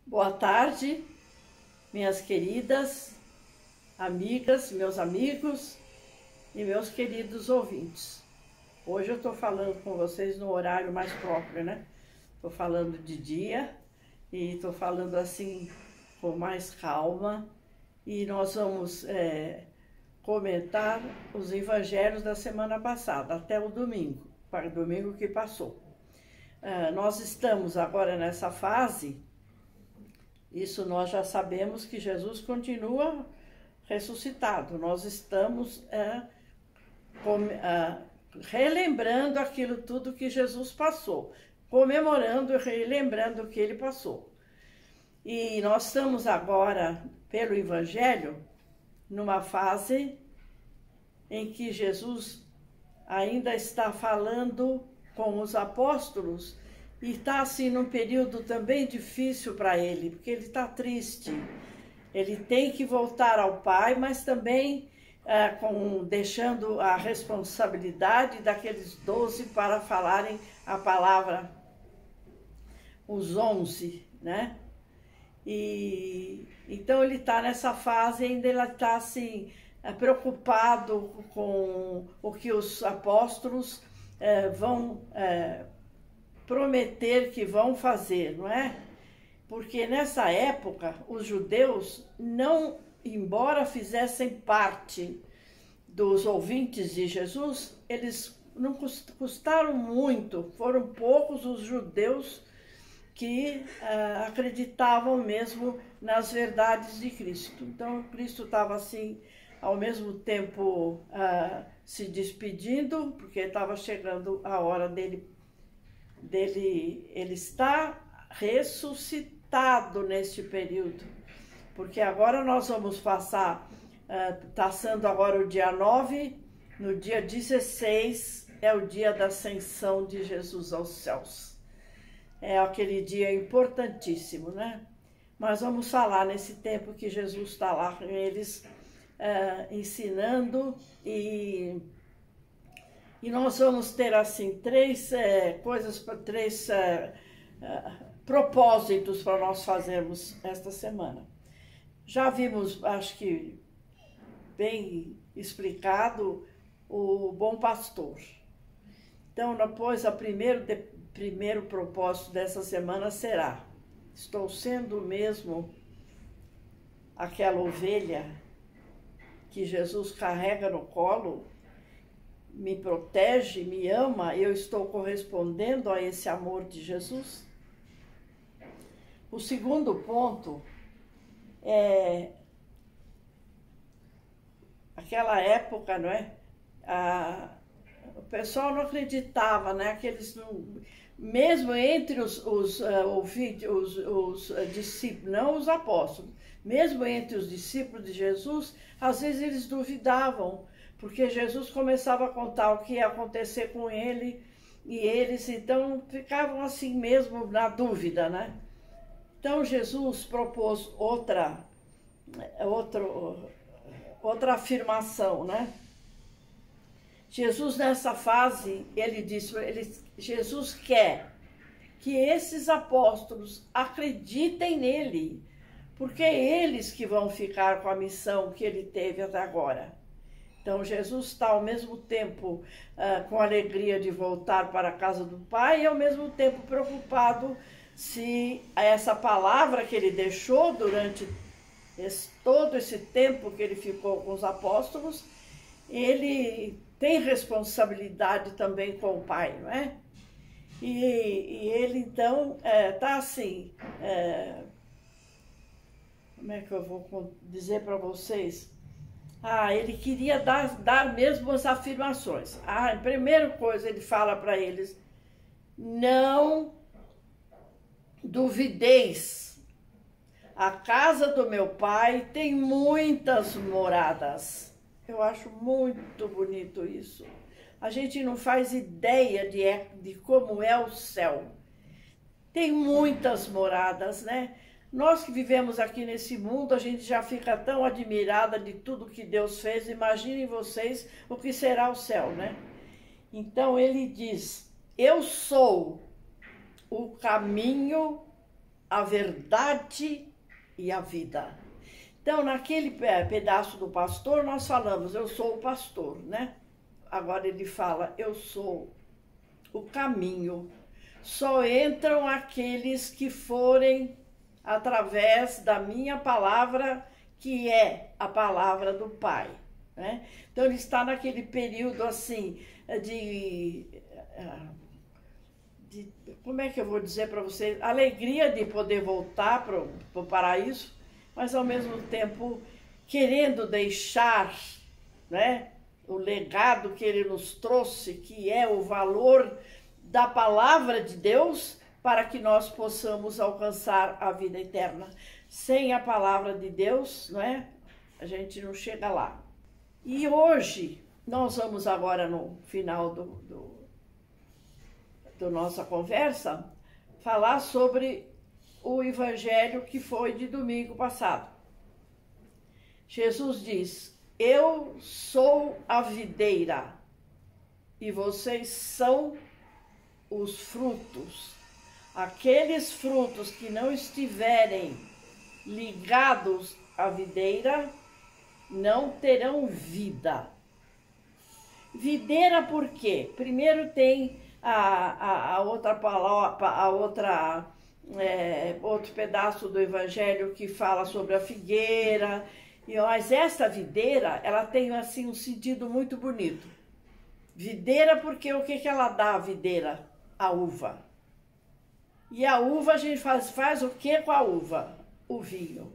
Boa tarde, minhas queridas amigas, meus amigos e meus queridos ouvintes. Hoje eu estou falando com vocês no horário mais próprio, né? Estou falando de dia e estou falando assim com mais calma e nós vamos comentar os evangelhos da semana passada, até o domingo, para o domingo que passou. Nós estamos agora nessa fase. Isso nós já sabemos que Jesus continua ressuscitado. Nós estamos relembrando aquilo tudo que Jesus passou, comemorando e relembrando o que ele passou. E nós estamos agora, pelo Evangelho, numa fase em que Jesus ainda está falando com os apóstolos. E está assim num período também difícil para ele, porque ele está triste. Ele tem que voltar ao Pai, mas também deixando a responsabilidade daqueles 12 para falarem a palavra, os 11, né? E então ele está nessa fase, ainda ele está assim preocupado com o que os apóstolos vão prometer que vão fazer, não é? Porque nessa época os judeus, não, embora fizessem parte dos ouvintes de Jesus, eles não custaram muito, foram poucos os judeus que acreditavam mesmo nas verdades de Cristo. Então Cristo estava assim, ao mesmo tempo se despedindo, porque estava chegando a hora dele, ele está ressuscitado neste período, porque agora nós vamos passar, passando agora o dia 9, no dia 16 é o dia da ascensão de Jesus aos céus. É aquele dia importantíssimo, né? Mas vamos falar nesse tempo que Jesus está lá com eles, ensinando e nós vamos ter assim três propósitos para nós fazermos esta semana. Já vimos, acho que bem explicado, o bom pastor. Então, depois, o primeiro propósito dessa semana será: estou sendo mesmo aquela ovelha que Jesus carrega no colo? Me protege, me ama, eu estou correspondendo a esse amor de Jesus? O segundo ponto é aquela época, não é? O pessoal não acreditava, né? Mesmo entre os discípulos, não os apóstolos, mesmo entre os discípulos de Jesus, às vezes eles duvidavam, porque Jesus começava a contar o que ia acontecer com ele, e eles então ficavam assim mesmo na dúvida, né? Então Jesus propôs outra afirmação, né? Jesus nessa fase, ele disse, Jesus quer que esses apóstolos acreditem nele, porque é eles que vão ficar com a missão que ele teve até agora. Então, Jesus está ao mesmo tempo com alegria de voltar para a casa do Pai e ao mesmo tempo preocupado se essa palavra que ele deixou durante todo esse tempo que ele ficou com os apóstolos, ele tem responsabilidade também com o Pai, não é? E ele então está assim, como é que eu vou dizer para vocês? Ele queria dar mesmo as afirmações. A primeira coisa, ele fala para eles: não duvideis, a casa do meu Pai tem muitas moradas. Eu acho muito bonito isso. A gente não faz ideia de como é o céu. Tem muitas moradas, né? Nós que vivemos aqui nesse mundo, a gente já fica tão admirada de tudo que Deus fez. Imaginem vocês o que será o céu, né? Então ele diz: eu sou o caminho, a verdade e a vida. Então, naquele pedaço do pastor, nós falamos, eu sou o pastor, né? Agora ele fala, eu sou o caminho. Só entram aqueles que forem através da minha palavra, que é a palavra do Pai, né? Então, ele está naquele período, assim, como é que eu vou dizer para vocês? Alegria de poder voltar para o paraíso, mas ao mesmo tempo querendo deixar, né, o legado que ele nos trouxe, que é o valor da palavra de Deus, para que nós possamos alcançar a vida eterna. Sem a palavra de Deus, não é? A gente não chega lá. E hoje, nós vamos agora no final da nossa conversa, falar sobre o evangelho que foi de domingo passado. Jesus diz, eu sou a videira e vocês são os frutos. Aqueles frutos que não estiverem ligados à videira não terão vida. Videira por quê? Primeiro tem a outra palavra, outro pedaço do evangelho que fala sobre a figueira, mas essa videira, ela tem assim um sentido muito bonito. Videira porque o que ela dá a videira? A uva. E a uva a gente faz o que com a uva? O vinho.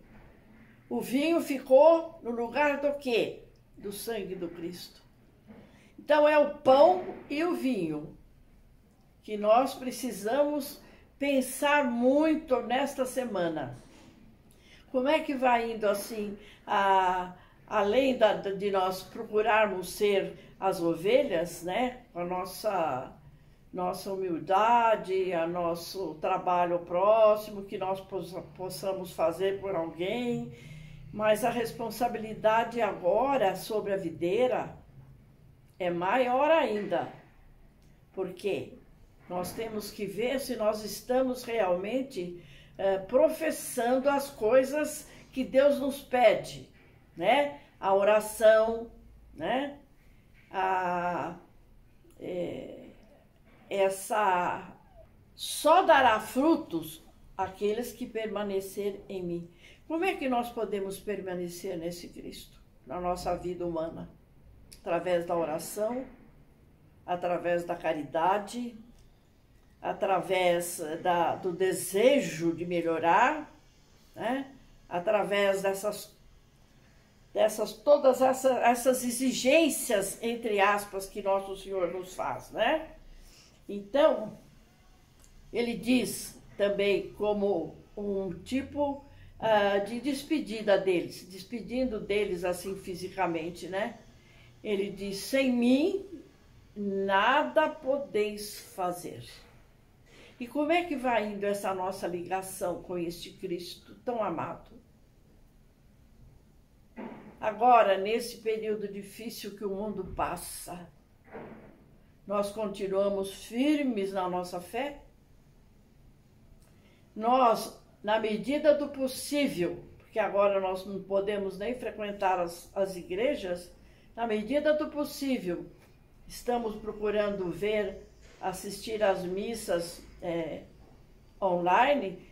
O vinho ficou no lugar do quê? Do sangue do Cristo. Então é o pão e o vinho que nós precisamos pensar muito nesta semana. Como é que vai indo assim, além de nós procurarmos ser as ovelhas, né? Com a nossa humildade, a nosso trabalho próximo, que nós possamos fazer por alguém, mas a responsabilidade agora sobre a videira é maior ainda, porque nós temos que ver se nós estamos realmente professando as coisas que Deus nos pede, né? A oração, né? Só dará frutos aqueles que permanecer em mim. Como é que nós podemos permanecer nesse Cristo, na nossa vida humana? Através da oração, através da caridade, através do desejo de melhorar, né? Através todas essas exigências, entre aspas, que nosso Senhor nos faz, né? Então, ele diz também como um tipo de despedida deles, despedindo deles assim fisicamente, né? Ele diz, sem mim nada podeis fazer. E como é que vai indo essa nossa ligação com este Cristo tão amado? Agora, nesse período difícil que o mundo passa, nós continuamos firmes na nossa fé? Nós, na medida do possível, porque agora nós não podemos nem frequentar as igrejas, na medida do possível, estamos procurando assistir às missas online,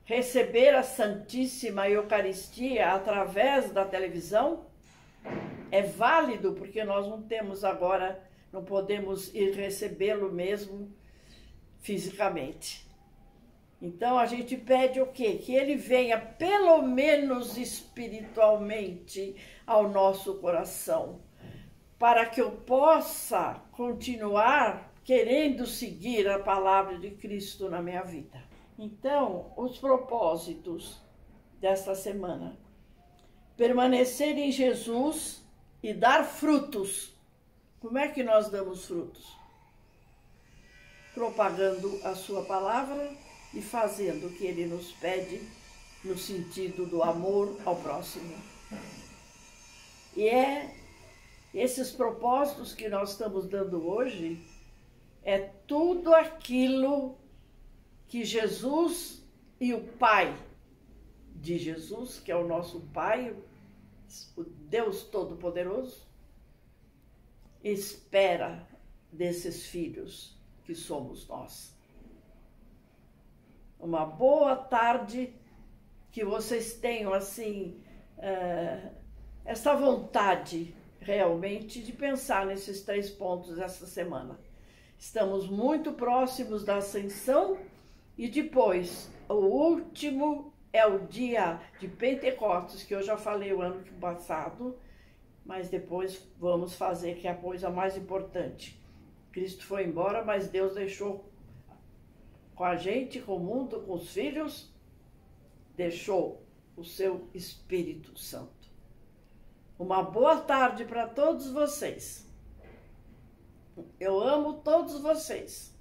receber a Santíssima Eucaristia através da televisão. É válido, porque nós não temos agora, não podemos ir recebê-lo mesmo fisicamente. Então a gente pede o quê? Que ele venha pelo menos espiritualmente ao nosso coração, para que eu possa continuar querendo seguir a palavra de Cristo na minha vida. Então, os propósitos desta semana: permanecer em Jesus e dar frutos. Como é que nós damos frutos? Propagando a sua palavra e fazendo o que ele nos pede no sentido do amor ao próximo. E esses propósitos que nós estamos dando hoje é tudo aquilo que Jesus e o Pai de Jesus, que é o nosso Pai, o Deus Todo-Poderoso, espera desses filhos que somos nós. Uma boa tarde, que vocês tenham assim essa vontade realmente de pensar nesses 3 pontos essa semana. Estamos muito próximos da Ascensão e depois, o último é o dia de Pentecostes, que eu já falei o ano passado, mas depois vamos fazer, que é a coisa mais importante. Cristo foi embora, mas Deus deixou com a gente, com o mundo, com os filhos, deixou o seu Espírito Santo. Uma boa tarde para todos vocês. Eu amo todos vocês.